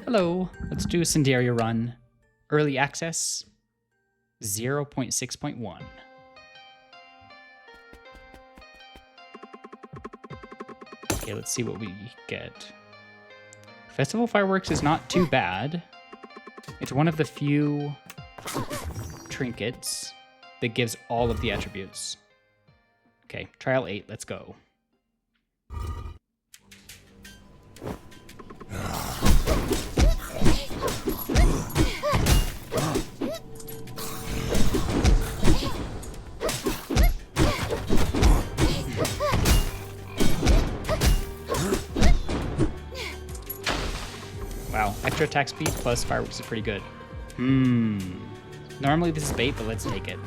Hello, let's do Cindereia Run. Early access 0.6.1. Okay, let's see what we get. Festival Fireworks is not too bad. It's one of the few trinkets that gives all of the attributes. Okay, trial 8, let's go. Wow, extra attack speed plus fireworks is pretty good. Normally this is bait, but let's take it.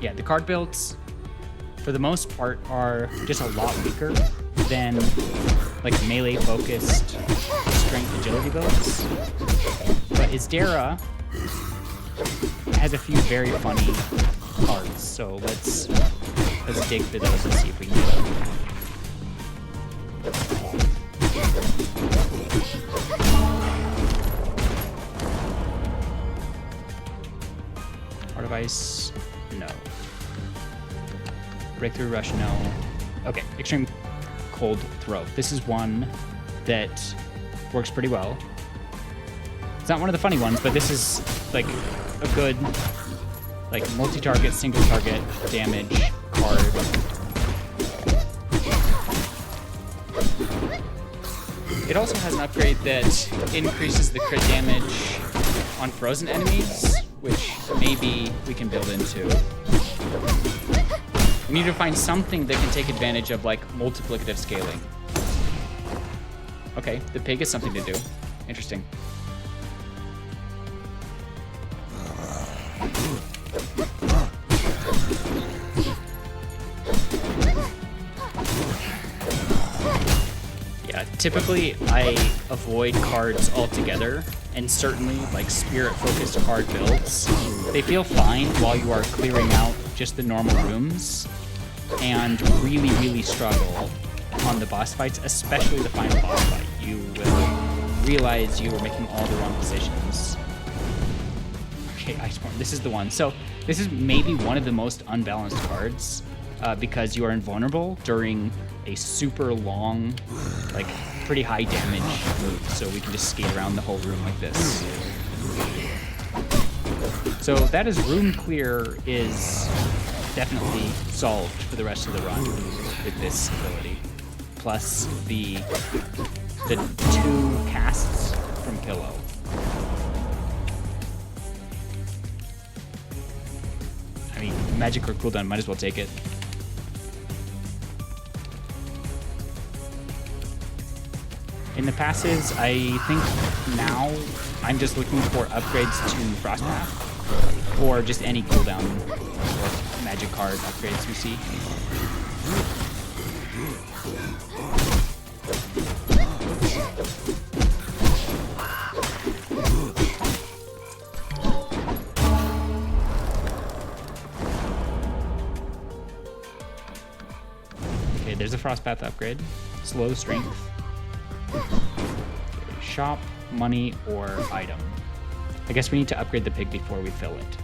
Yeah, the card builds, for the most part, are just a lot weaker than like melee-focused strength agility builds. But Isdara has a few very funny cards, so let's dig through those and see if we can get them. Heart of Ice, no. Breakthrough Rush, no. Okay, Extreme Cold Throw. This is one that works pretty well. It's not one of the funny ones, but this is like a good like multi-target, single target damage card. It also has an upgrade that increases the crit damage on frozen enemies, which maybe we can build into. We need to find something that can take advantage of like multiplicative scaling. Okay, the pig is something to do. Interesting. Yeah, typically I avoid cards altogether, and certainly like spirit-focused card builds, they feel fine while you are clearing out just the normal rooms, and really, really struggle on the boss fights, especially the final boss fight. You will realize you were making all the wrong decisions. Okay, Iceborn, this is the one. So this is maybe one of the most unbalanced cards because you are invulnerable during a super long, like pretty high damage move. So we can just skate around the whole room like this. So that is room clear is definitely solved for the rest of the run with this ability. Plus the 2 casts from Pillow. I mean, magic or cooldown, might as well take it. In the passes, I think now I'm just looking for upgrades to Frostpath, or just any cooldown or magic card upgrades we see. Okay, there's a Frostpath upgrade. Slow strength. Okay, shop, money, or item. I guess we need to upgrade the pig before we fill it.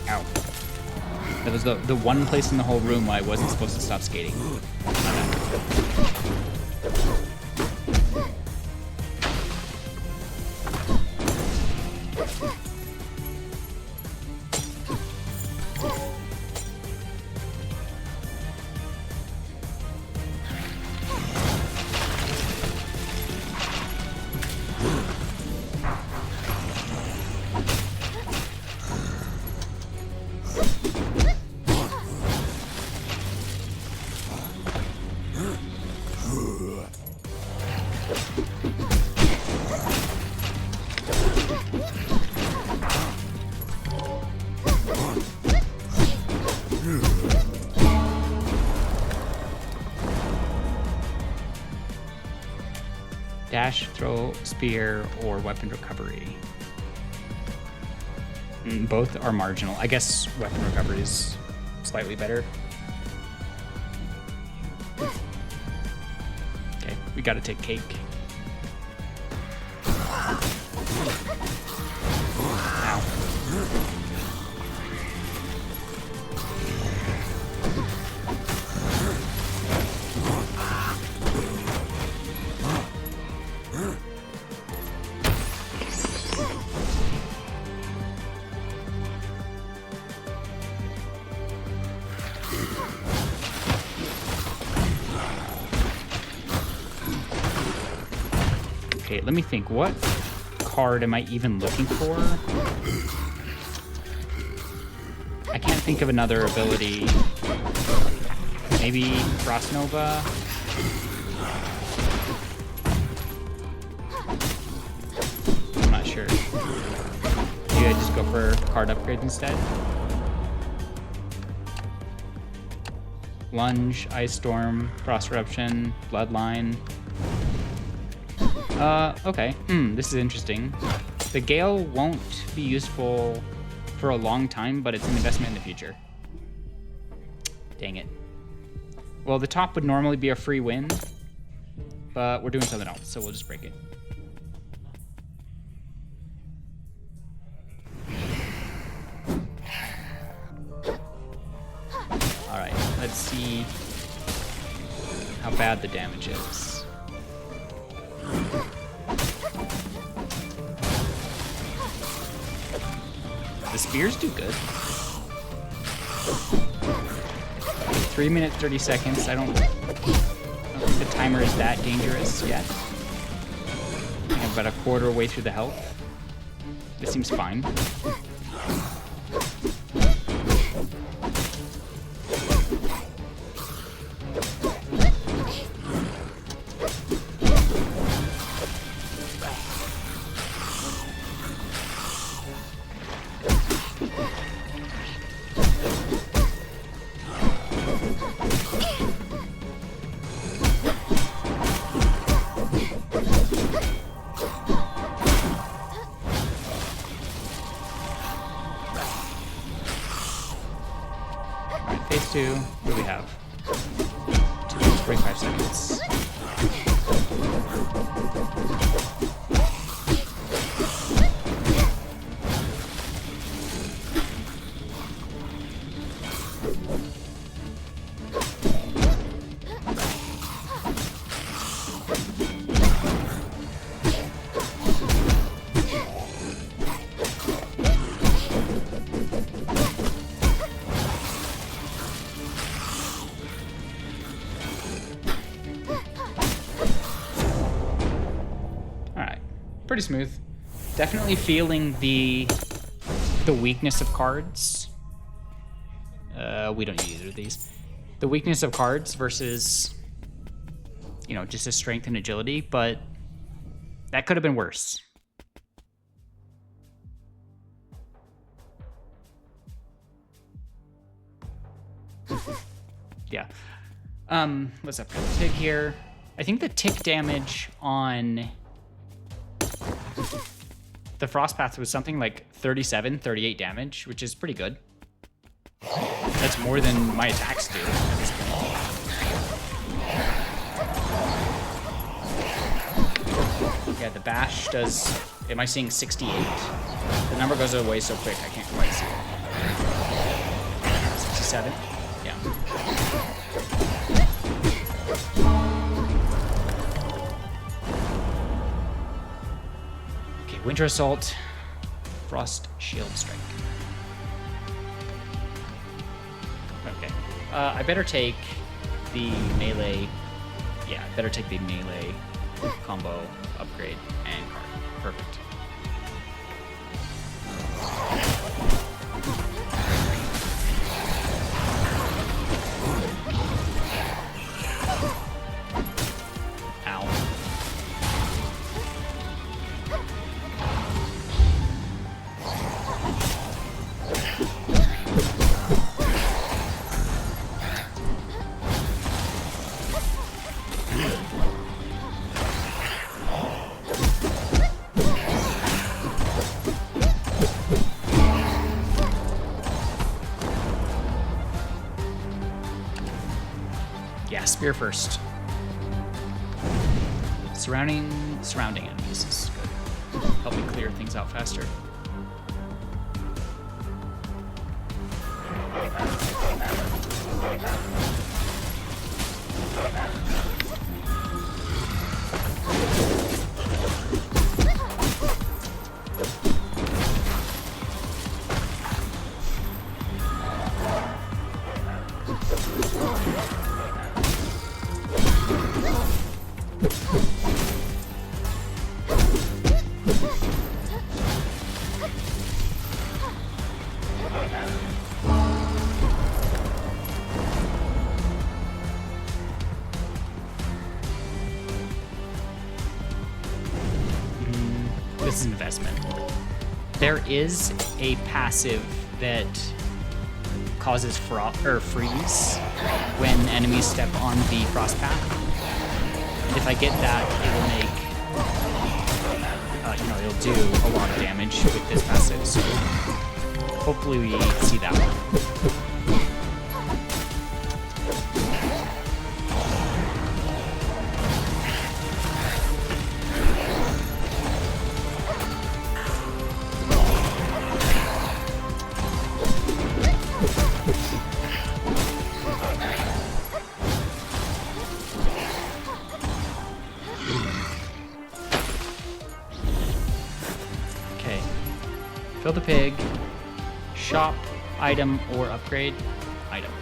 Ow. That was the one place in the whole room where I wasn't supposed to stop skating. Dash, throw, spear, or weapon recovery. Both are marginal. I guess weapon recovery is slightly better. Okay, we gotta take cake. Ow. Okay, let me think. What card am I even looking for? I can't think of another ability. Maybe Frost Nova? I'm not sure. Maybe I just go for card upgrades instead. Lunge, Ice Storm, Frost Eruption, Bloodline. Okay. This is interesting. The Gale won't be useful for a long time, but it's an investment in the future. Dang it. Well, the top would normally be a free win, but we're doing something else, so we'll just break it. Alright, let's see how bad the damage is. The spears do good. 3 minutes, 30 seconds. I don't think the timer is that dangerous yet. I'm about a quarter way through the health. This seems fine. Phase 2, what do we have? 2 minutes, 45 seconds. Pretty smooth. Definitely feeling the weakness of cards. We don't need either of these. The weakness of cards versus, you know, just a strength and agility, but that could have been worse. Yeah. Let's upgrade the tick here. I think the tick damage on the Frost Path was something like 37, 38 damage, which is pretty good. That's more than my attacks do at this point. Yeah, the bash does... Am I seeing 68? The number goes away so quick, I can't quite see it. 67? Yeah. Winter Assault, Frost Shield Strike. Okay. I better take the melee. Yeah, I better take the melee combo upgrade and card. Perfect. Spear first. Surrounding enemies is good. Help me clear things out faster. This is investment. There is a passive that causes freeze when enemies step on the frost path. And if I get that, it will make, it'll do a lot of damage with this passive. So hopefully we see that one. Fill the pig, shop, item, or upgrade, item.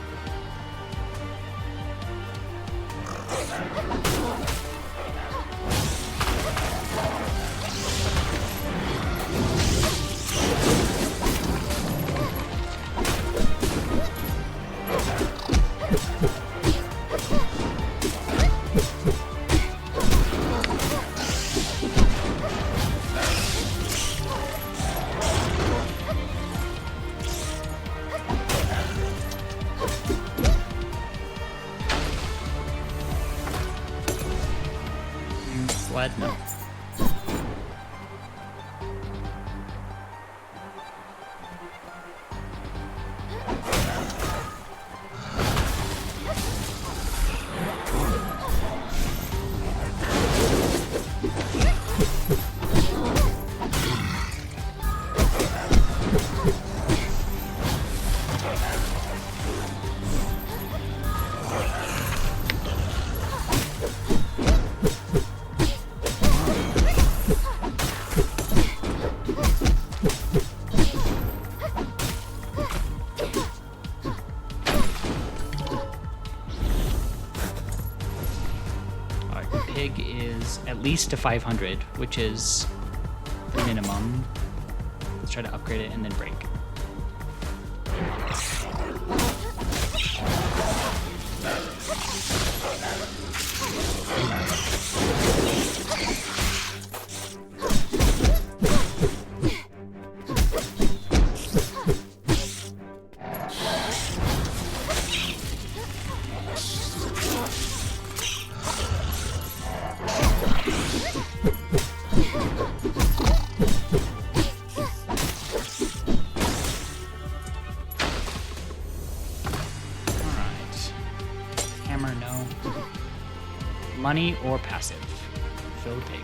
Sled? No. Pig is at least to 500, which is the minimum. Let's try to upgrade it and then break. Money or passive? Fill the pig.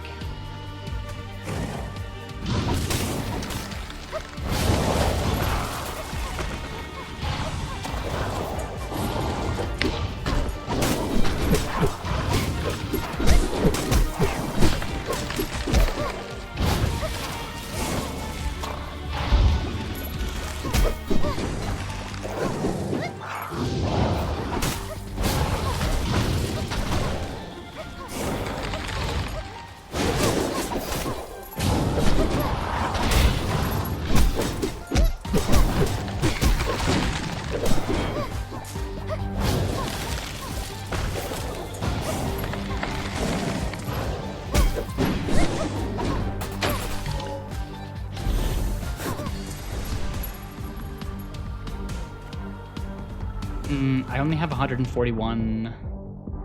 I only have 141.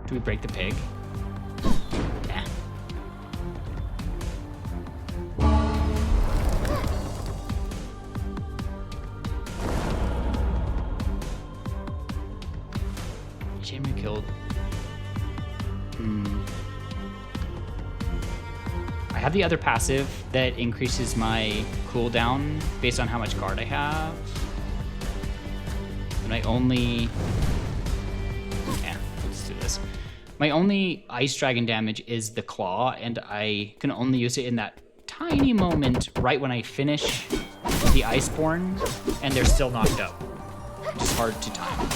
Do we break the pig? Yeah. Shame we killed I have the other passive that increases my cooldown based on how much guard I have. And I only... Yeah, let's do this. My only Ice Dragon damage is the Claw, and I can only use it in that tiny moment right when I finish the Iceborn, and they're still knocked up. Which is hard to time.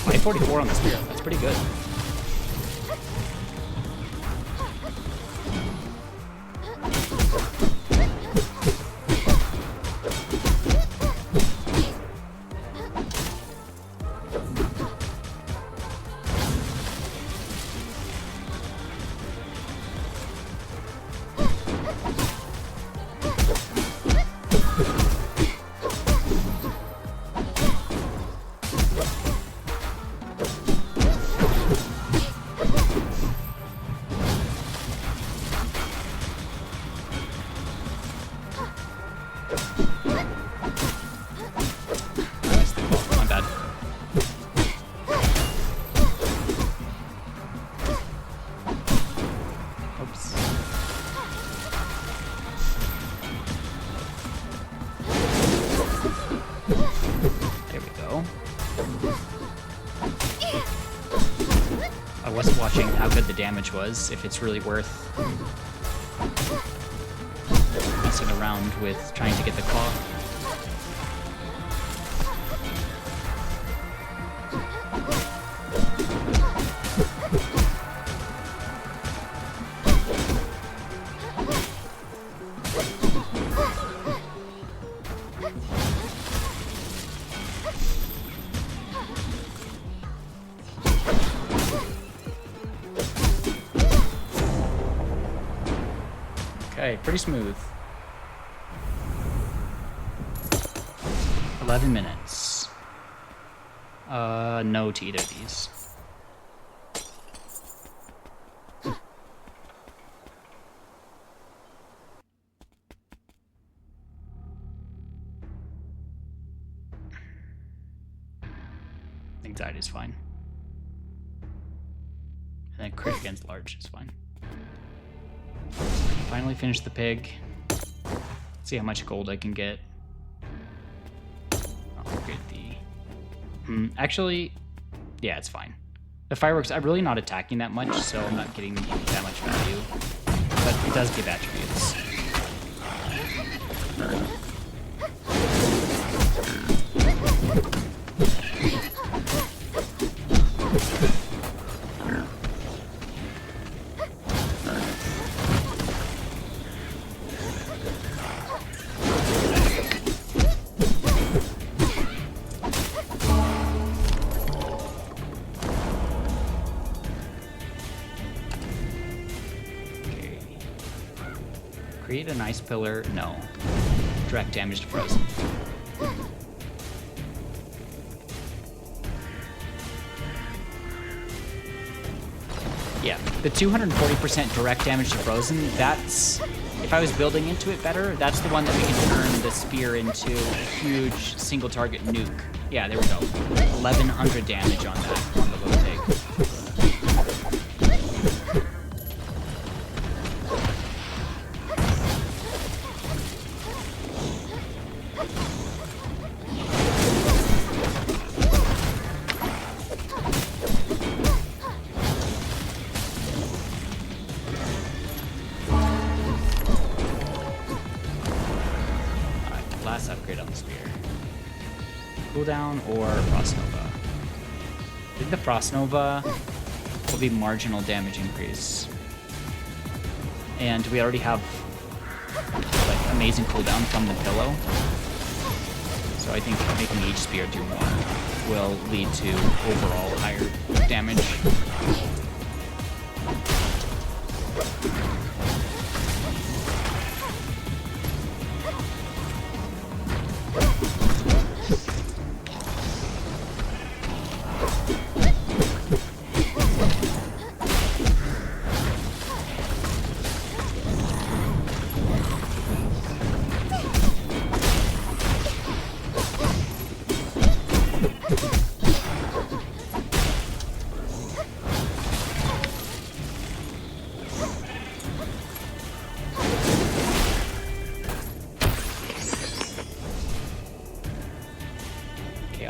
My 44 on the spear, that's pretty good. Damage was, if it's really worth messing around with trying to get the claw. Okay, pretty smooth. 11 minutes. No to either of these. Anxiety is fine. And then crit against large is fine. Finally finish the pig. See how much gold I can get. I'll upgrade the... Actually, yeah, it's fine. The fireworks, I'm really not attacking that much, so I'm not getting that much value. But it does give attributes. Create an ice pillar. No. Direct damage to frozen. Yeah, the 240% direct damage to frozen, that's, if I was building into it better, that's the one that we can turn the spear into a huge single target nuke. Yeah, there we go. 1100 damage on that, on the little pig. Upgrade on the spear. Cooldown or Frost Nova? I think the Frost Nova will be marginal damage increase. And we already have like amazing cooldown from the pillow. So I think making each spear do more will lead to overall higher damage.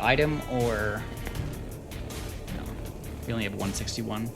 item or... No, we only have 161.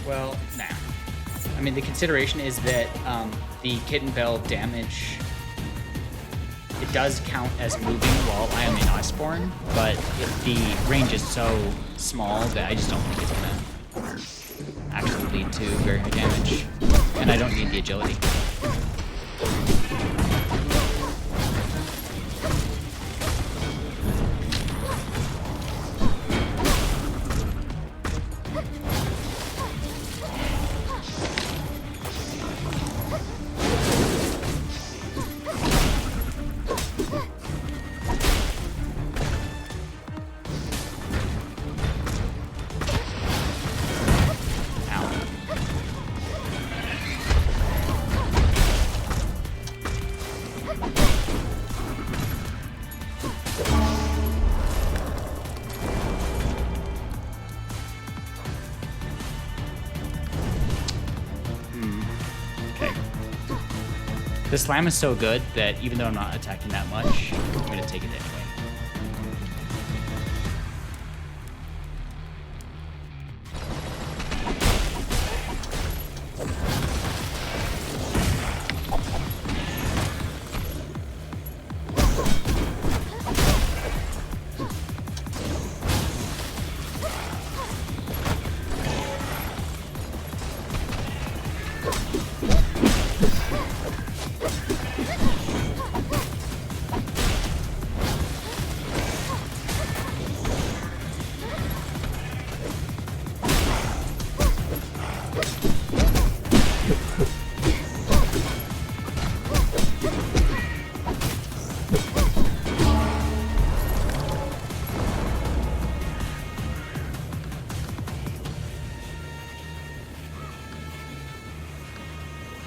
Well, nah. I mean, the consideration is that the Kitten Bell damage, it does count as moving while I am in Iceborn, but the range is so small that I just don't think it's gonna actually lead to very high damage, and I don't need the agility. The slam is so good that even though I'm not attacking that much, I'm going to take it anyway.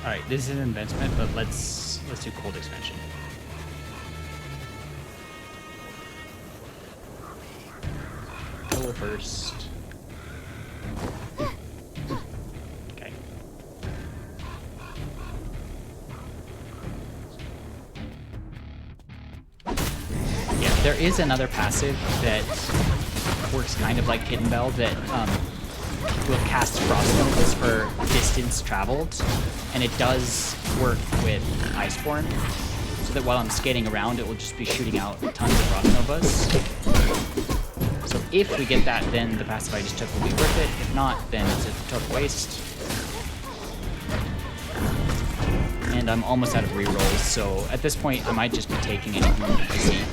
Alright, this is an advancement, but let's do cold expansion. Pillar first. Okay. Yeah, there is another passive that works kind of like Kitten Bell that will cast Frost Nobles for distance traveled, and it does work with Iceborn, so that while I'm skating around, it will just be shooting out tons of Frost Novas. So if we get that, then the passive I just took will be worth it. If not, then it's a total waste. And I'm almost out of rerolls, so at this point, I might just be taking anything I see.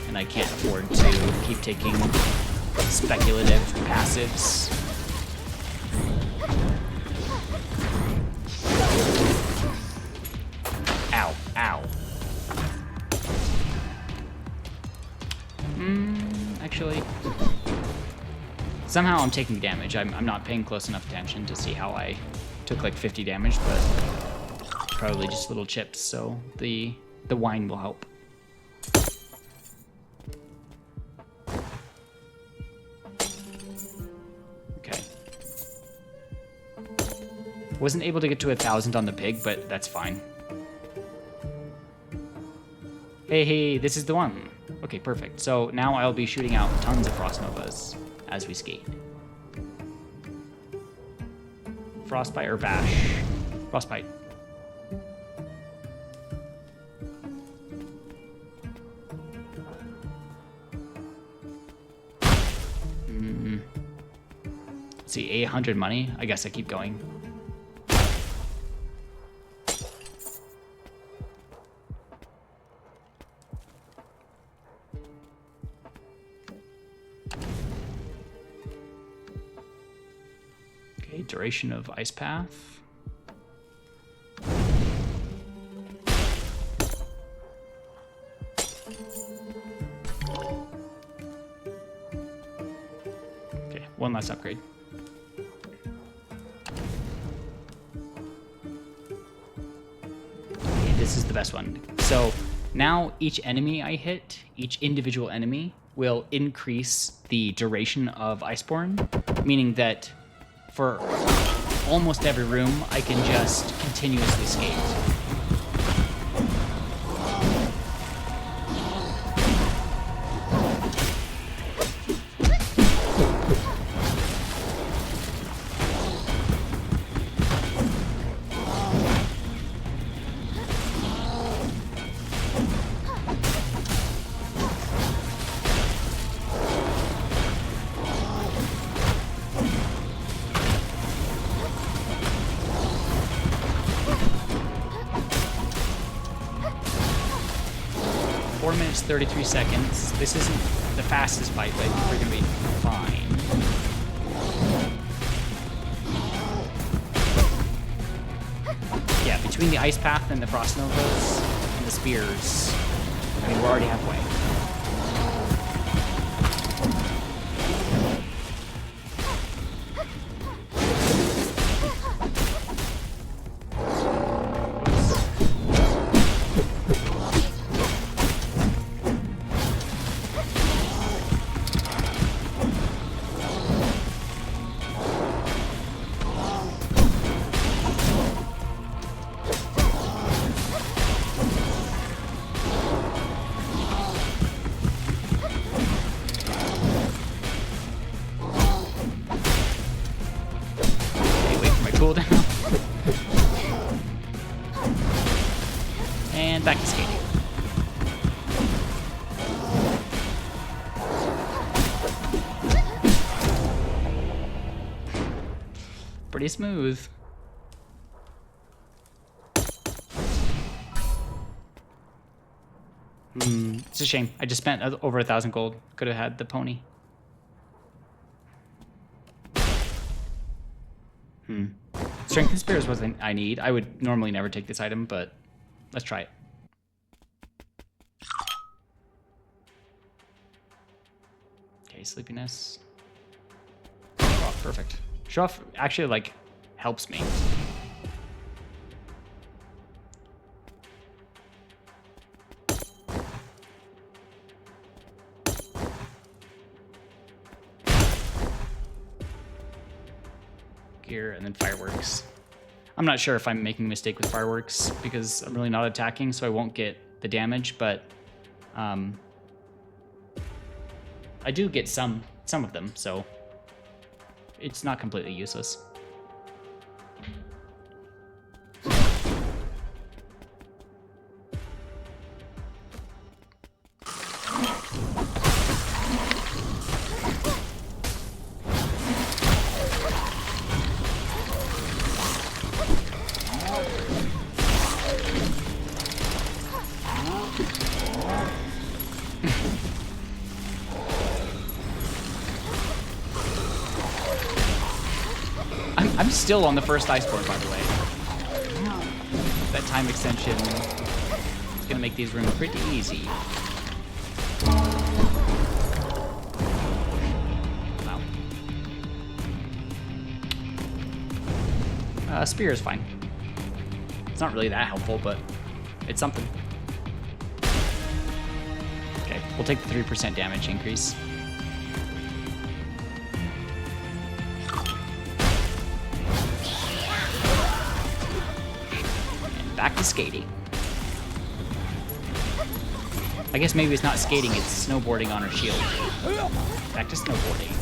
And I can't afford to keep taking speculative passives. Ow, ow. Actually, somehow I'm taking damage. I'm not paying close enough attention to see how I took like 50 damage, but probably just little chips, so the wine will help. Wasn't able to get to 1,000 on the pig, but that's fine. Hey, this is the one. Okay, perfect. So now I'll be shooting out tons of Frost Novas as we skate. Frostbite or Bash? Frostbite. 'Cause, Let's see, 800 money. I guess I keep going. Okay, duration of ice path. Okay, one last upgrade. This is the best one. So now each enemy I hit, each individual enemy, will increase the duration of Iceborn, meaning that for almost every room, I can just continuously skate. 4 minutes, 33 seconds. This isn't the fastest fight, but I think we're going to be fine. Yeah, between the ice path and the frost novas and the spears, I mean, we're already halfway. And back to skating. Pretty smooth. It's a shame. I just spent over 1,000 gold. Could have had the pony. Strength and Spears wasn't I need. I would normally never take this item, but let's try it. Okay, sleepiness. Oh, perfect. Show off actually like helps me. Gear and then fireworks. I'm not sure if I'm making a mistake with fireworks because I'm really not attacking, so I won't get the damage, but I do get some of them, so it's not completely useless. I'm still on the first Iceborn, by the way. That time extension is gonna make these rooms pretty easy. Wow. Spear is fine. It's not really that helpful, but it's something. Okay, we'll take the 3% damage increase. Back to skating. I guess maybe it's not skating, it's snowboarding on her shield. Back to snowboarding.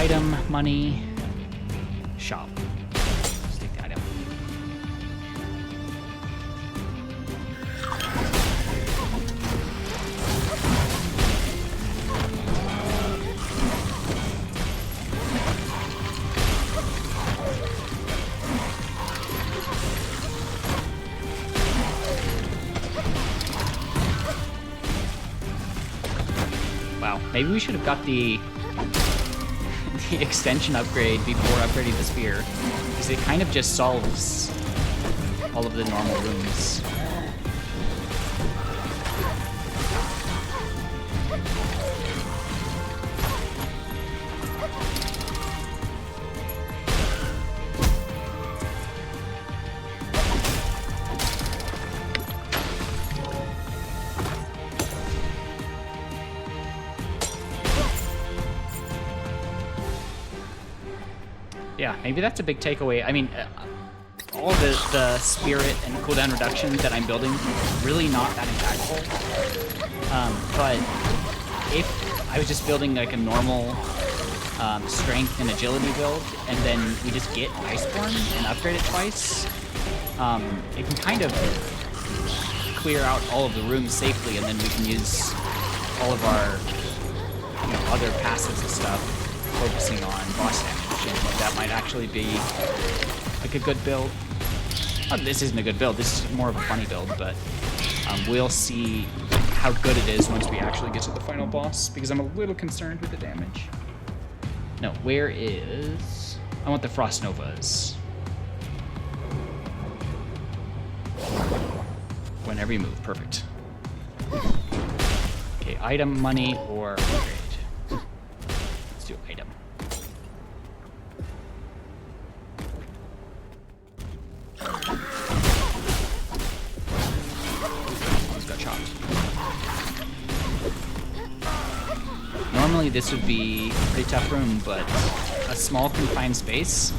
item, money, shop. Let's take the item. Wow, maybe we should have got the extension upgrade before upgrading the spear, because it kind of just solves all of the normal rooms. Yeah, maybe that's a big takeaway. I mean, all the spirit and cooldown reduction that I'm building, really not that impactful. But if I was just building like a normal strength and agility build, and then we just get Iceborn and upgrade it twice, it can kind of clear out all of the rooms safely, and then we can use all of our other passives and stuff focusing on boss damage. That might actually be like a good build. Oh, this isn't a good build, this is more of a funny build, but we'll see how good it is once we actually get to the final boss, because I'm a little concerned with the damage. No, where is... I want the Frost Novas. Whenever you move, perfect. Okay, item, money, or upgrade. Let's do item. Normally this would be a pretty tough room, but a small confined space,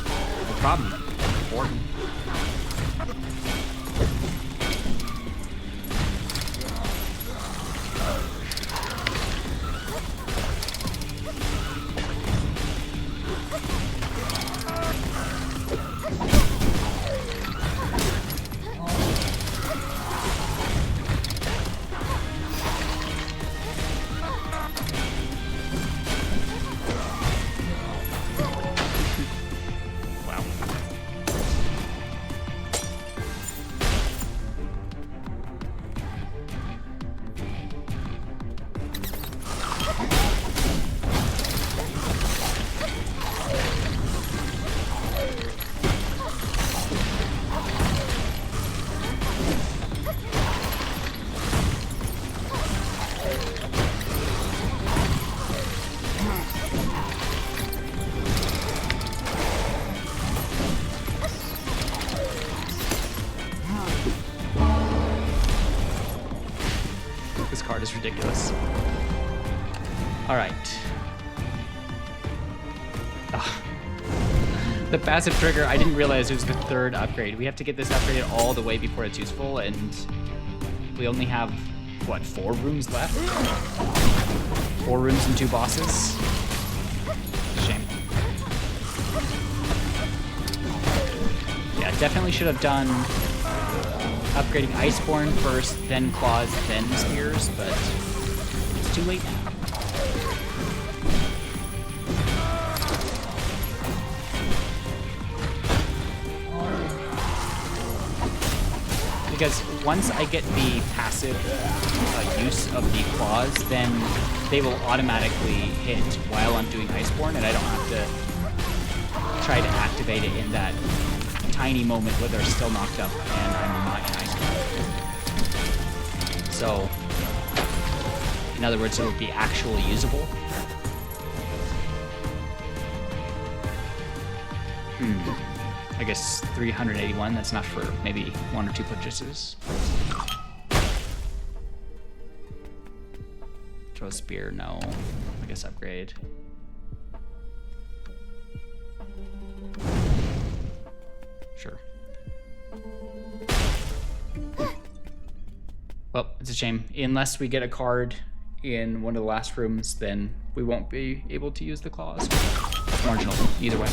no problem. Important. Is ridiculous. All right. The passive trigger, I didn't realize it was the third upgrade. We have to get this upgraded all the way before it's useful, and we only have, what, 4 rooms left? 4 rooms and 2 bosses? Shame. Yeah, definitely should have done upgrading Iceborn first, then claws, then spears, but it's too late now. Because once I get the passive use of the claws, then they will automatically hit while I'm doing Iceborn, and I don't have to try to activate it in that tiny moment where they're still knocked up and I'm not in Iceborn. So, in other words, it will be actually usable. I guess 381, that's not for maybe 1 or 2 purchases. Throw a spear, no. I guess upgrade. Sure. Well, it's a shame. Unless we get a card in one of the last rooms, then we won't be able to use the claws. Marginal, either way.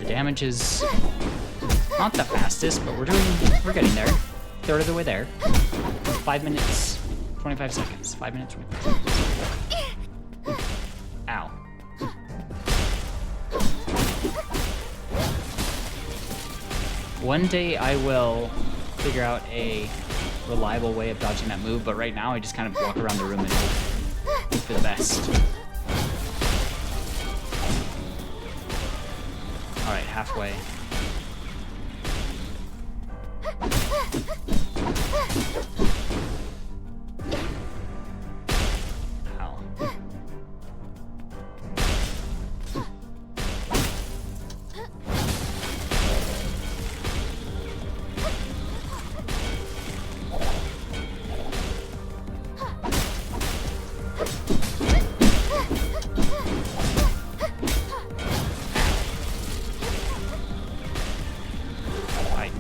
Damage is not the fastest, but we're getting there. Third of the way there. 5 minutes, 25 seconds. 5 minutes, 25 seconds. Ow. One day I will figure out a reliable way of dodging that move, but right now I just kind of walk around the room and hope for the best. Alright, halfway. Ow.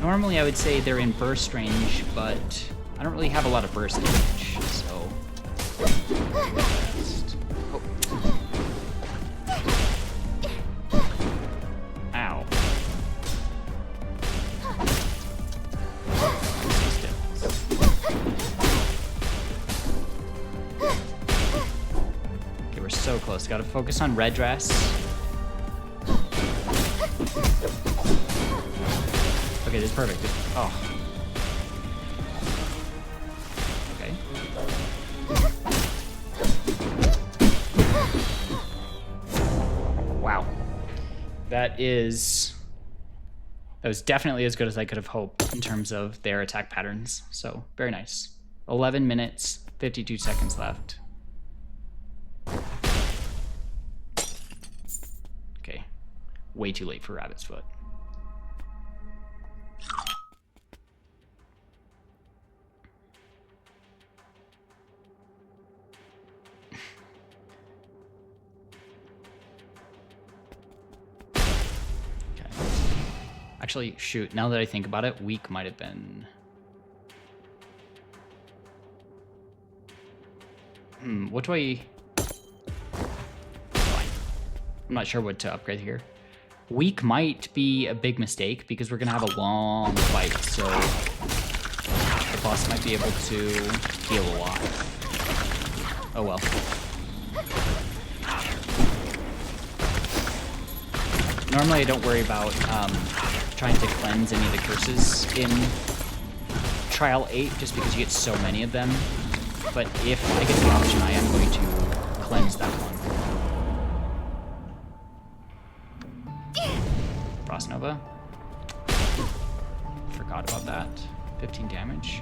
Normally I would say they're in burst range, but I don't really have a lot of burst damage, so... Oh. Ow. Okay, we're so close. Gotta focus on red dress. Okay, this is perfect. Oh. Okay. Wow. That was definitely as good as I could have hoped in terms of their attack patterns. So, very nice. 11 minutes, 52 seconds left. Okay. Way too late for Rabbit's Foot. Actually, shoot, now that I think about it, weak might have been... what do I... Fine. I'm not sure what to upgrade here. Weak might be a big mistake because we're going to have a long fight, so the boss might be able to heal a lot. Oh well. Normally I don't worry about trying to cleanse any of the curses in Trial 8 just because you get so many of them. But if I get the option, I am going to cleanse that one. Frost Nova. Forgot about that. 15 damage.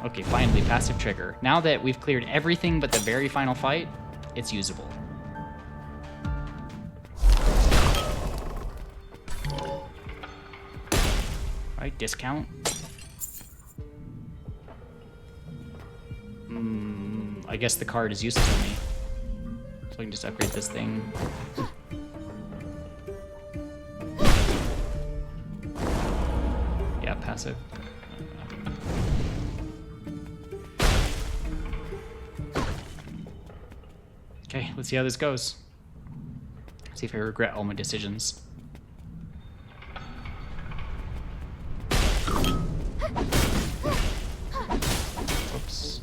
Okay, finally, passive trigger. Now that we've cleared everything but the very final fight, it's usable. Alright, discount. I guess the card is useless for me. So I can just upgrade this thing. Yeah, passive. Okay, let's see how this goes. See if I regret all my decisions. Oops.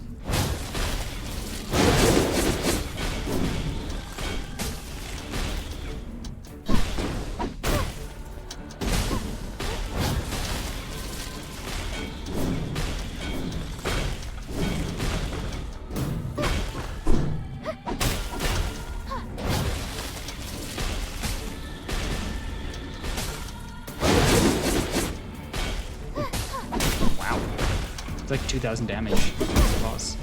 It's like 2,000 damage. Boss.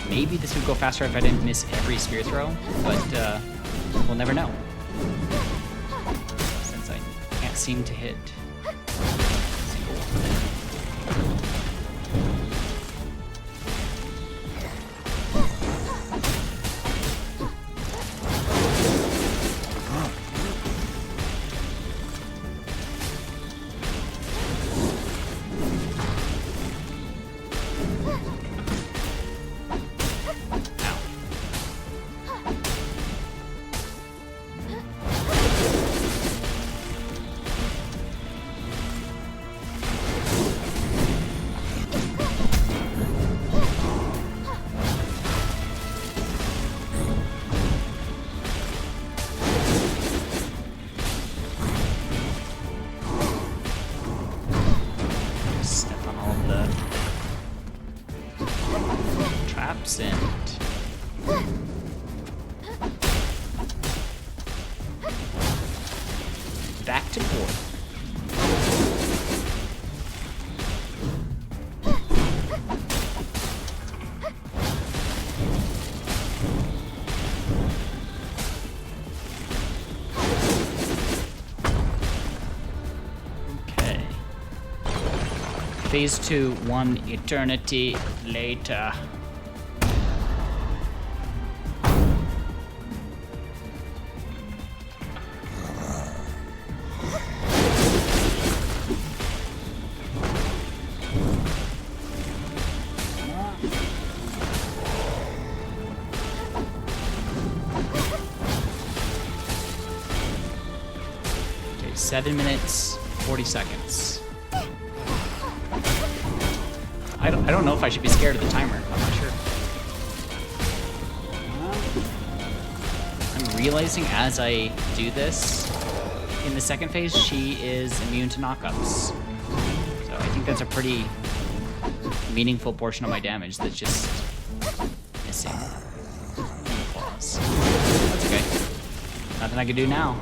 Maybe this would go faster if I didn't miss every spear throw, but we'll never know. Since I can't seem to hit a single one. And back to board. Okay. Phase 2, 1 eternity later. Okay, 7 minutes, 40 seconds. I don't know if I should be scared of the timer. I'm not sure. I'm realizing as I do this, in the second phase, she is immune to knockups. So I think that's a pretty meaningful portion of my damage that's just missing in the claws. That's okay. Nothing I can do now.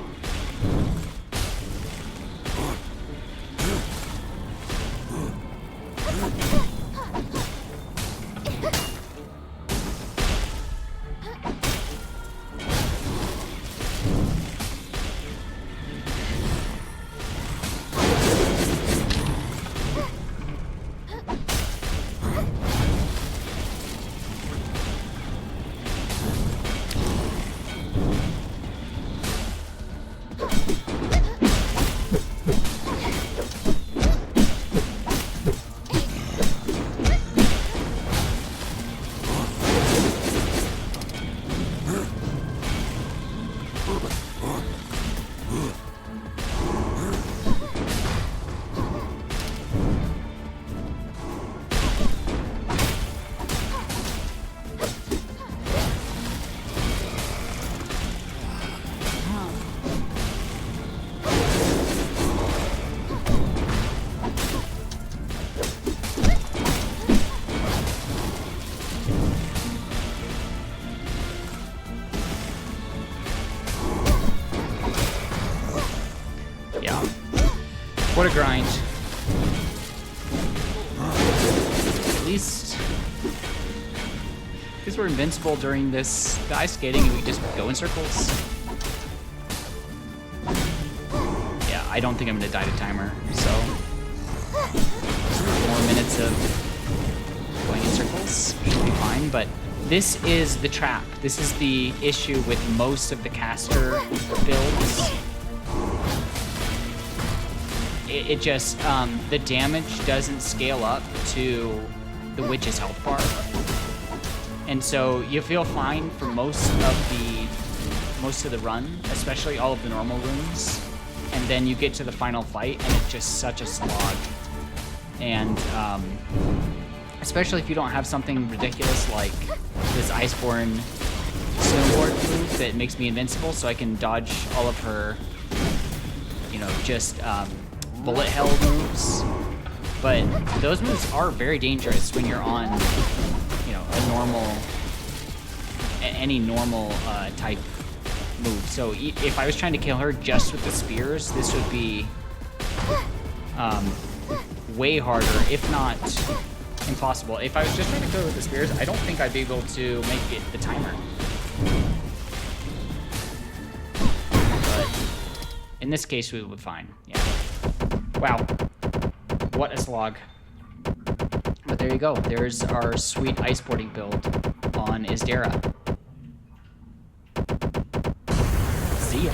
What a grind. At least because we're invincible during the ice skating and we just go in circles. Yeah, I don't think I'm gonna die to timer, so 4 minutes of going in circles should be fine, but this is the trap. This is the issue with most of the caster builds. It just, the damage doesn't scale up to the witch's health bar. And so you feel fine for most of the run, especially all of the normal rooms. And then you get to the final fight and it's just such a slog. And, especially if you don't have something ridiculous like this Iceborn snowboard move that makes me invincible so I can dodge all of her, you know, just, bullet hell moves. But those moves are very dangerous when you're on, you know, any normal type move. So if I was trying to kill her just with the spears, this would be way harder, if not impossible. If I was just trying to kill her with the spears, I don't think I'd be able to make it the timer. But in this case, we would be fine. Yeah. Wow. What a slog. But there you go. There's our sweet iceboarding build on Isdara. See ya.